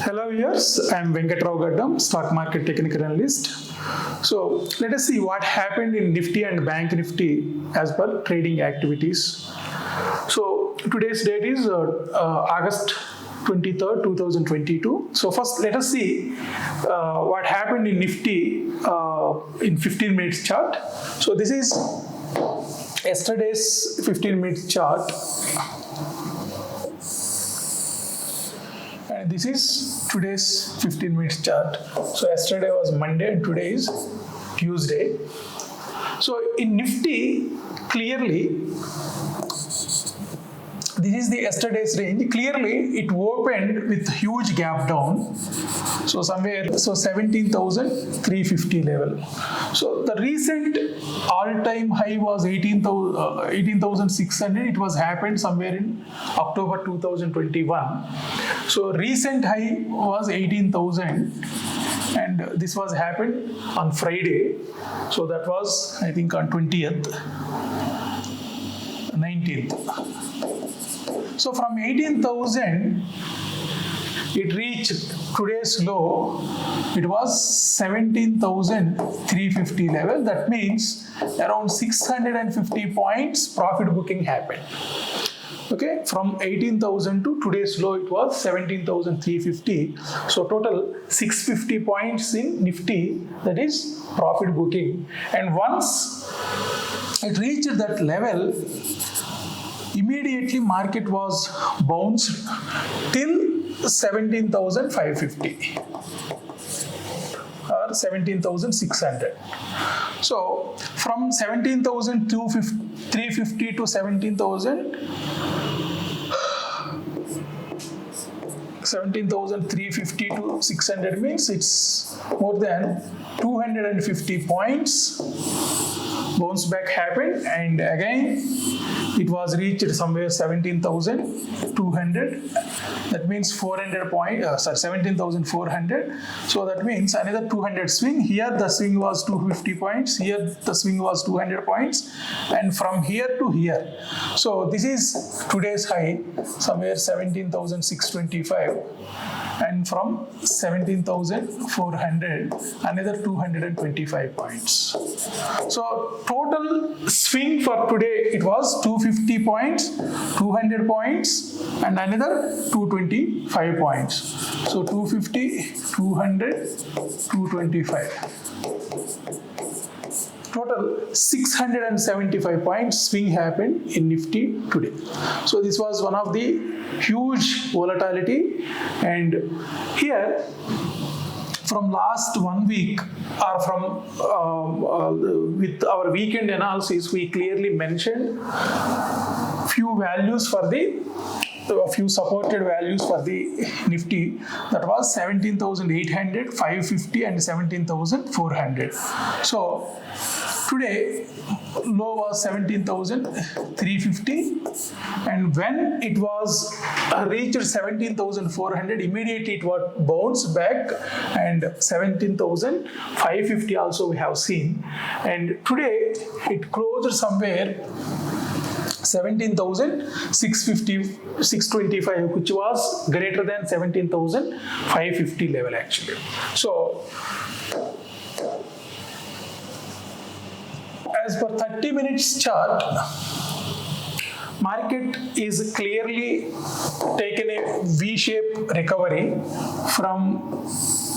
Hello viewers, I am Venkat Rao Gaddam, stock market technical analyst. So let us see what happened in Nifty and Bank Nifty as per trading activities. So today's date is August 23rd, 2022. So first let us see what happened in Nifty in 15 minutes chart. So this is yesterday's 15 minutes chart. And this is today's 15 minutes chart. So yesterday was Monday and today is Tuesday. So in Nifty, clearly, this is the yesterday's range. Clearly, it opened with huge gap down. So somewhere, 17,350 level. So the recent all-time high was 18,600. It was happened somewhere in October 2021. So recent high was 18,000. And this was happened on Friday. So that was, I think, on 20th, 19th. So from 18,000, it reached today's low. It was 17,350 level. That means around 650 points profit booking happened. Okay, from 18,000 to today's low, it was 17,350. So total 650 points in Nifty, that is profit booking. And once it reached that level, immediately market was bounced till 17,550 or 17,600. So from 17,350 to 17,350 to 600 means it's more than 250 points bounce back happened, and again it was reached somewhere 17,200. That means 17,400. So that means another 200 swing. Here the swing was 250 points. Here the swing was 200 points, and from here to here. So this is today's high, somewhere 17,625. And from 17,400, another 225 points. So total swing for today, it was 250 points, 200 points, and another 225 points. So 250, 200, 225. Total 675 points swing happened in Nifty today. So this was one of the huge volatility, and here from last 1 week or from with our weekend analysis, we clearly mentioned few values for the few supported values for the Nifty, that was 17,800, 550 and 17,400. So today low was 17,350, and when it was reached 17,400, immediately it was bounced back, and 17,550 also we have seen, and today it closed somewhere 17,650, 625, which was greater than 17,550 level actually. So as per 30 minutes chart, market is clearly taken a V-shaped recovery. From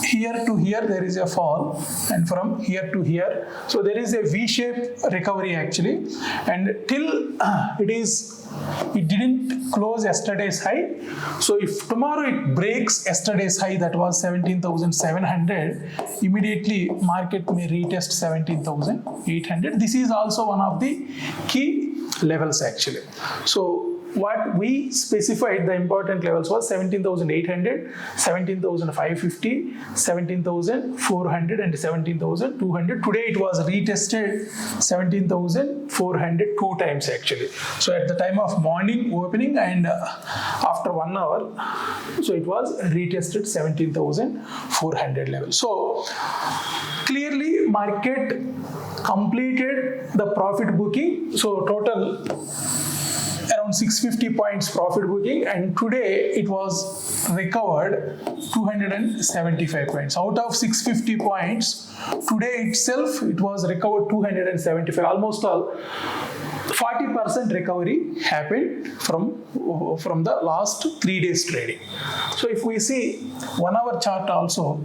here to here there is a fall, and from here to here, so there is a V-shaped recovery actually, and till it didn't close yesterday's high. So if tomorrow it breaks yesterday's high, that was 17,700, immediately market may retest 17,800. This is also one of the key levels actually. So what we specified, the important levels was 17,800, 17,550, 17,400 and 17,200. Today it was retested 17,400 two times actually. So at the time of morning opening and after 1 hour, so it was retested 17,400 level. So clearly market completed the profit booking. So total around 650 points profit booking, and today it was recovered 275 points. Out of 650 points, today itself it was recovered 275, almost all 40% recovery happened from the last 3 days trading. So if we see 1 hour chart also,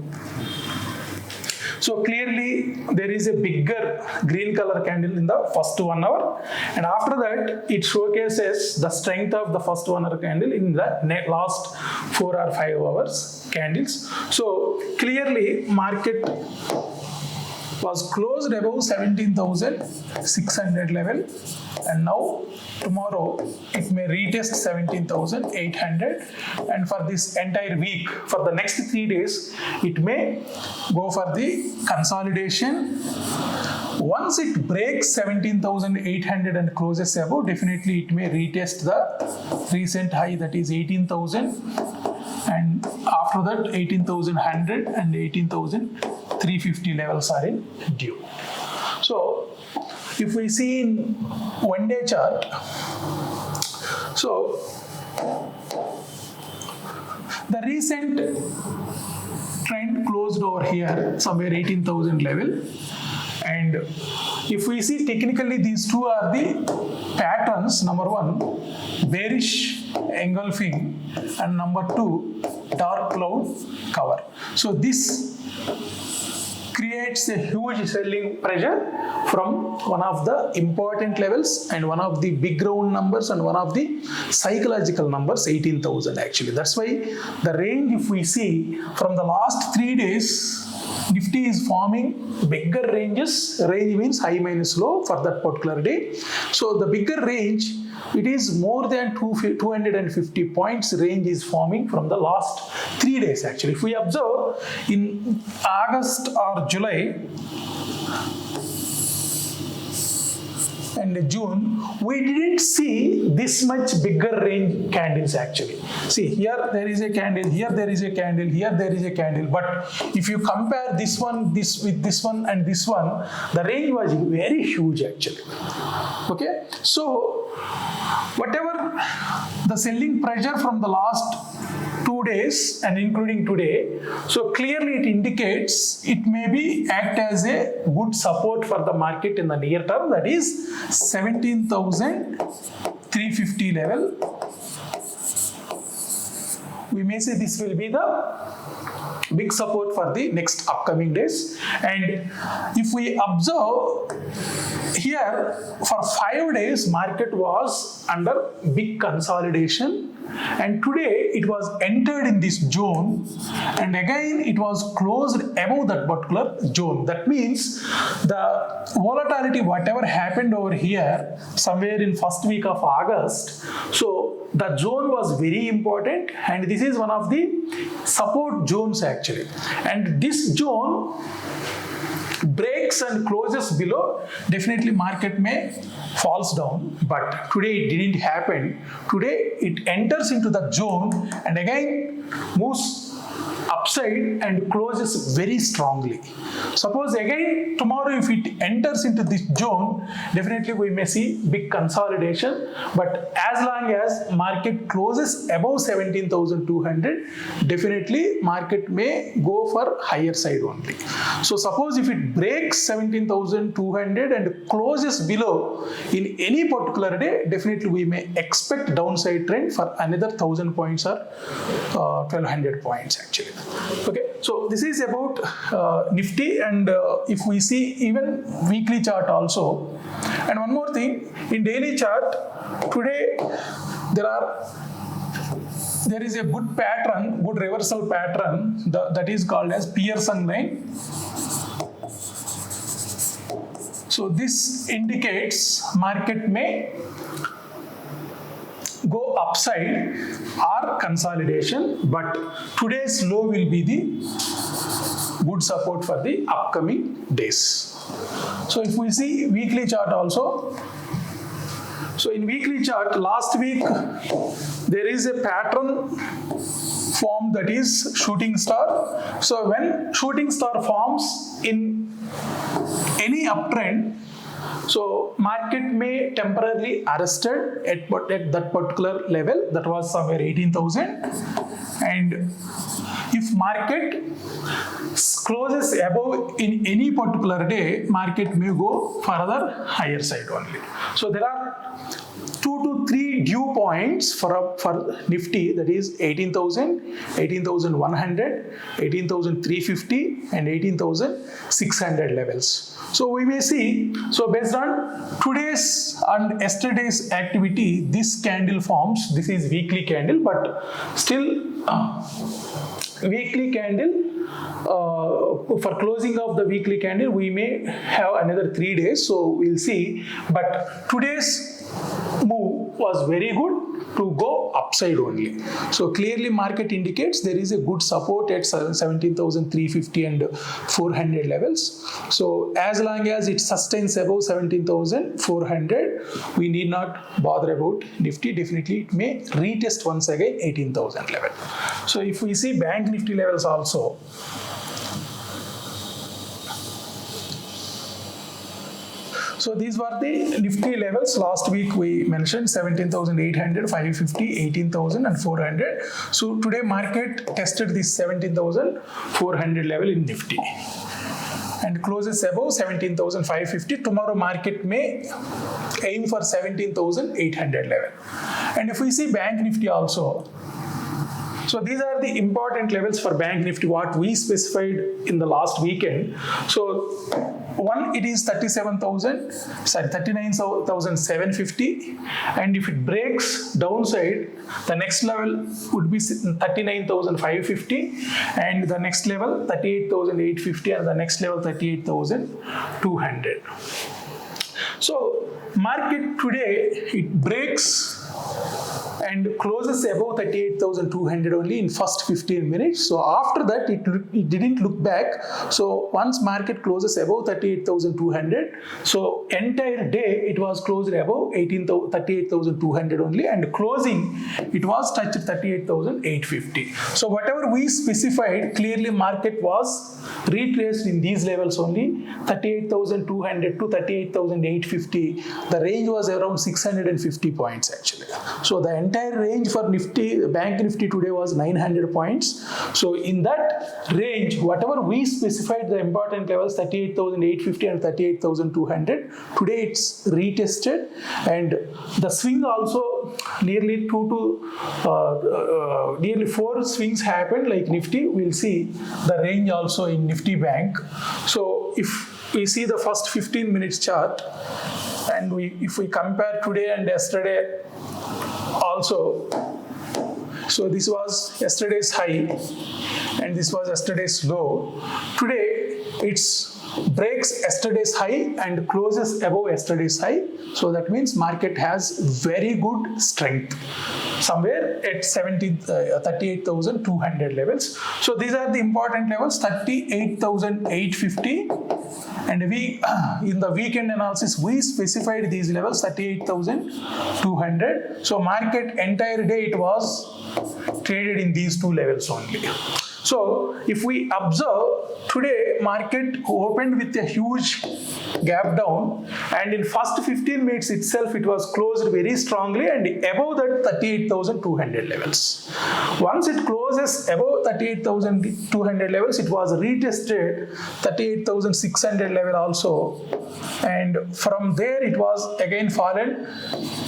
so clearly there is a bigger green color candle in the first 1 hour, and after that it showcases the strength of the first 1 hour candle in the last 4 or 5 hours candles. So clearly market was closed above 17,600 level, and now tomorrow it may retest 17,800, and for this entire week, for the next 3 days, it may go for the consolidation. Once it breaks 17,800 and closes above, definitely it may retest the recent high, that is 18,000, and after that 18,100 and 18,350 levels are in due. So if we see in 1 day chart, so the recent trend closed over here somewhere 18,000 level, and if we see technically, these two are the patterns. Number one, bearish engulfing, and number two, dark cloud cover. So this creates a huge selling pressure from one of the important levels and one of the big round numbers and one of the psychological numbers, 18,000 actually. That's why the range, if we see from the last 3 days, Nifty is forming bigger ranges. Range means high minus low for that particular day. So the bigger range, it is more than 250 points range is forming from the last 3 days actually. If we observe in August or July and June, we didn't see this much bigger range candles actually. See, here there is a candle, here there is a candle, here there is a candle, but if you compare this one, this with this one and this one, the range was very huge actually. Okay, so whatever the selling pressure from the last 2 days and including today, so clearly it indicates it may be act as a good support for the market in the near term, that is 17,350 level. We may say this will be the big support for the next upcoming days. And if we observe here, for 5 days market was under big consolidation, and today it was entered in this zone, and again it was closed above that particular zone. That means the volatility, whatever happened over here somewhere in first week of August, so the zone was very important, and this is one of the support zones actually, and this zone breaks and closes below, definitely market may falls down, but today it didn't happen. Today it enters into the zone and again moves upside and closes very strongly. Suppose again tomorrow if it enters into this zone, definitely we may see big consolidation, but as long as market closes above 17,200, definitely market may go for higher side only. So suppose if it breaks 17,200 and closes below in any particular day, definitely we may expect downside trend for another 1,000 points or 1,200 points actually. Okay, so this is about Nifty, and if we see even weekly chart also. And one more thing, in daily chart today there is a good pattern, good reversal pattern that is called as Pearson line. So this indicates market may go upside or consolidation, but today's low will be the good support for the upcoming days. So if we see weekly chart also, so in weekly chart last week there is a pattern formed, that is shooting star. So when shooting star forms in any uptrend, So market may temporarily arrested at that particular level, that was somewhere 18,000, and if market closes above in any particular day, market may go further higher side only. So there are 2 to 3 due points for Nifty, that is 18,000, 18,100, 18,350 and 18,600 levels. So we may see, so based on today's and yesterday's activity, this candle forms, this is weekly candle, but still weekly candle, for closing of the weekly candle, we may have another 3 days, so we'll see. But today's move was very good to go upside only. So clearly market indicates there is a good support at 17,350 and 400 levels. So as long as it sustains above 17,400, we need not bother about Nifty. Definitely it may retest once again 18,000 level. So if we see Bank Nifty levels also, so these were the Nifty levels. Last week we mentioned 17,800, 550, 18,000 and 400. So today market tested this 17,400 level in Nifty and closes above 17,550. Tomorrow market may aim for 17,800 level. And if we see Bank Nifty also, so these are the important levels for Bank Nifty, what we specified in the last weekend. So one, it is 39,750, and if it breaks downside, the next level would be 39,550, and the next level 38,850, and the next level 38,200. So market today, it breaks and closes above 38,200 only in first 15 minutes. So after that, it didn't look back. So once market closes above 38,200, so entire day it was closed above 38,200 only, and closing it was touched 38,850. So whatever we specified, clearly market was retraced in these levels only, 38,200 to 38,850. The range was around 650 points actually. So the entire range for Nifty, Bank Nifty today was 900 points. So in that range, whatever we specified the important levels, 38,850 and 38,200, today it's retested, and the swing also nearly nearly 4 swings happened like Nifty. We'll see the range also in Nifty Bank. So if we see the first 15 minutes chart, and if we compare today and yesterday also, so this was yesterday's high and this was yesterday's low. Today it's breaks yesterday's high and closes above yesterday's high. So that means market has very good strength somewhere at 38,200 levels. So these are the important levels, 38,850, and we in the weekend analysis we specified these levels 38,200. So market entire day it was traded in these two levels only. So if we observe, today market opened with a huge gap down, and in first 15 minutes itself it was closed very strongly and above that 38,200 levels. Once it closes above 38,200 levels, it was retested 38,600 level also, and from there it was again fallen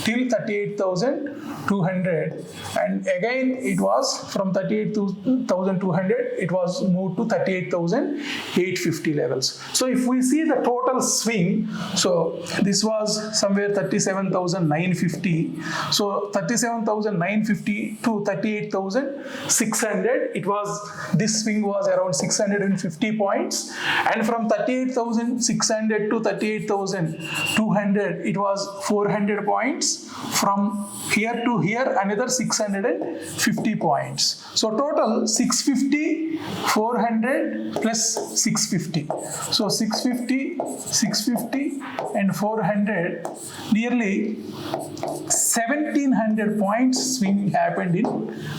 till 38,200, and again it was from 38,200 it was moved to 38,850 levels. So if we see the total swing, so this was somewhere 37,950. So 37,950 to 38,600, it was, this swing was around 650 points, and from 38,600 to 38,200 it was 400 points. From here to here another 650 points. So total 650, 400 plus 650. So 650, 650 and 400, nearly 1,700 points swing happened in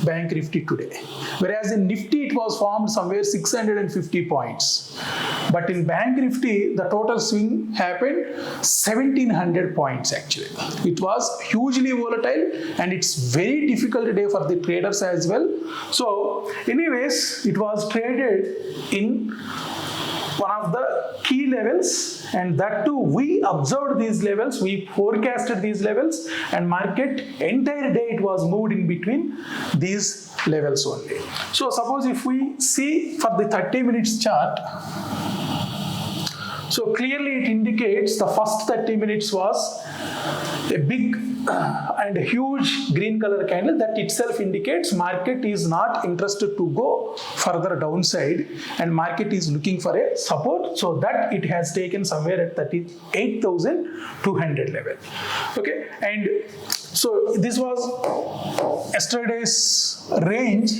Bank Nifty today. Whereas in Nifty it was formed somewhere 650 points. But in Bank Nifty, the total swing happened 1700 points actually. It was hugely volatile and it's very difficult day for the traders as well. So anyways, it was traded in one of the key levels, and that too we observed these levels, we forecasted these levels, and market entire day it was moved in between these levels only. So suppose if we see for the 30 minutes chart, so clearly it indicates the first 30 minutes was a big and huge green color candle. That itself indicates market is not interested to go further downside and market is looking for a support, so that it has taken somewhere at 38,200 level. Okay, and so this was yesterday's range.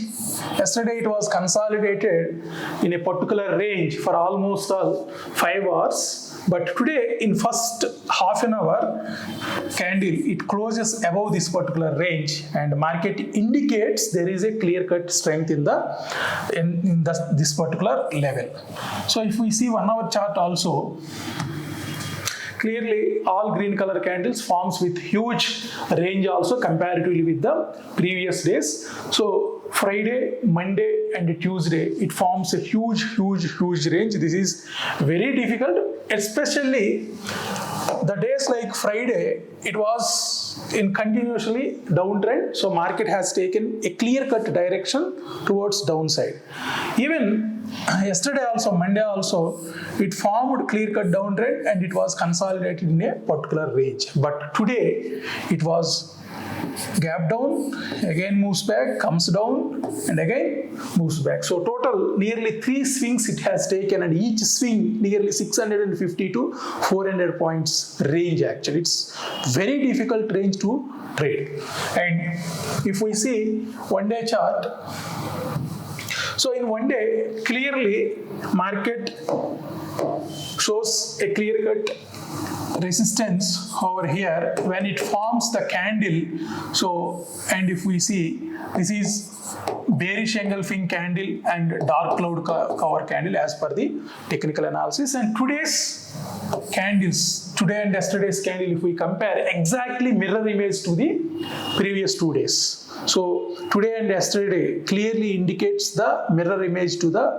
Yesterday it was consolidated in a particular range for almost 5 hours. But today in first half an hour candle, it closes above this particular range and market indicates there is a clear-cut strength in this particular level. So if we see 1 hour chart also, clearly all green color candles forms with huge range also comparatively with the previous days. So Friday, Monday and Tuesday, it forms a huge range. This is very difficult, especially the days like Friday, it was in continuously downtrend. So market has taken a clear-cut direction towards downside. Even yesterday also, Monday also, it formed clear-cut downtrend and it was consolidated in a particular range. But today, it was gap down, again moves back, comes down and again moves back. So total nearly 3 swings it has taken, and each swing nearly 650 to 400 points range actually. It's very difficult range to trade. And if we see 1 day chart, so in 1 day clearly market shows a clear-cut resistance over here when it forms the candle. So, and if we see, this is bearish engulfing candle and dark cloud cover candle as per the technical analysis. And today's candles, today and yesterday's candle, if we compare, exactly mirror image to the previous 2 days. So today and yesterday clearly indicates the mirror image to the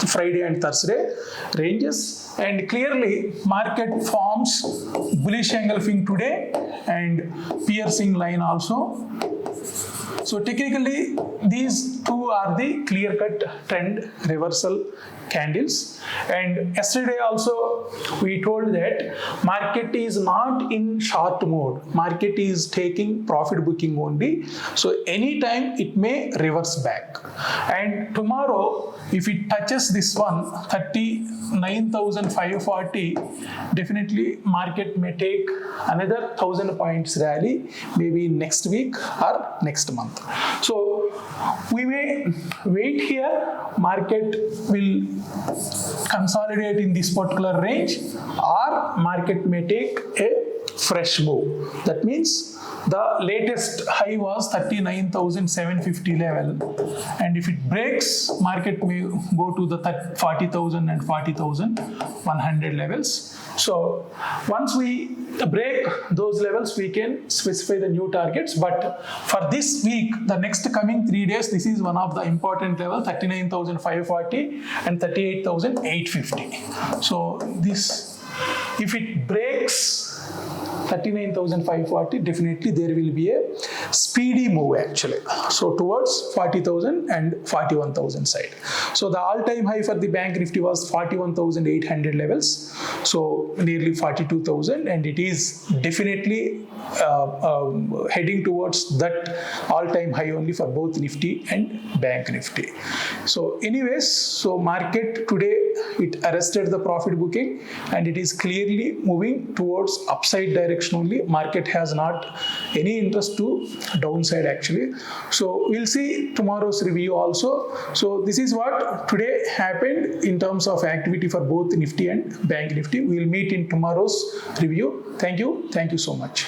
Friday and Thursday ranges, and clearly market forms bullish engulfing today and piercing line also. So technically these two are the clear-cut trend reversal candles. And yesterday also we told that market is not in short mode, market is taking profit booking only, so anytime it may reverse back. And tomorrow if it touches this one 39,540, definitely market may take another 1,000 points rally maybe next week or next month. So we may wait here, market will consolidate in this particular range, or market may take a fresh move. That means the latest high was 39,750 level, and if it breaks, market may go to the 40,000 and 40,100 levels. So once we break those levels, we can specify the new targets. But for this week, the next coming 3 days, this is one of the important level, 39,540 and 38,850. So this, if it breaks 39,540, definitely there will be a speedy move actually. So towards 40,000 and 41,000 side. So the all-time high for the Bank Nifty was 41,800 levels. So nearly 42,000, and it is definitely heading towards that all-time high only for both Nifty and Bank Nifty. So anyways, so market today, it arrested the profit booking and it is clearly moving towards upside direction only. Market has not any interest to downside actually. So we'll see tomorrow's review also. So this is what today happened in terms of activity for both Nifty and Bank Nifty. We'll meet in tomorrow's review. Thank you so much.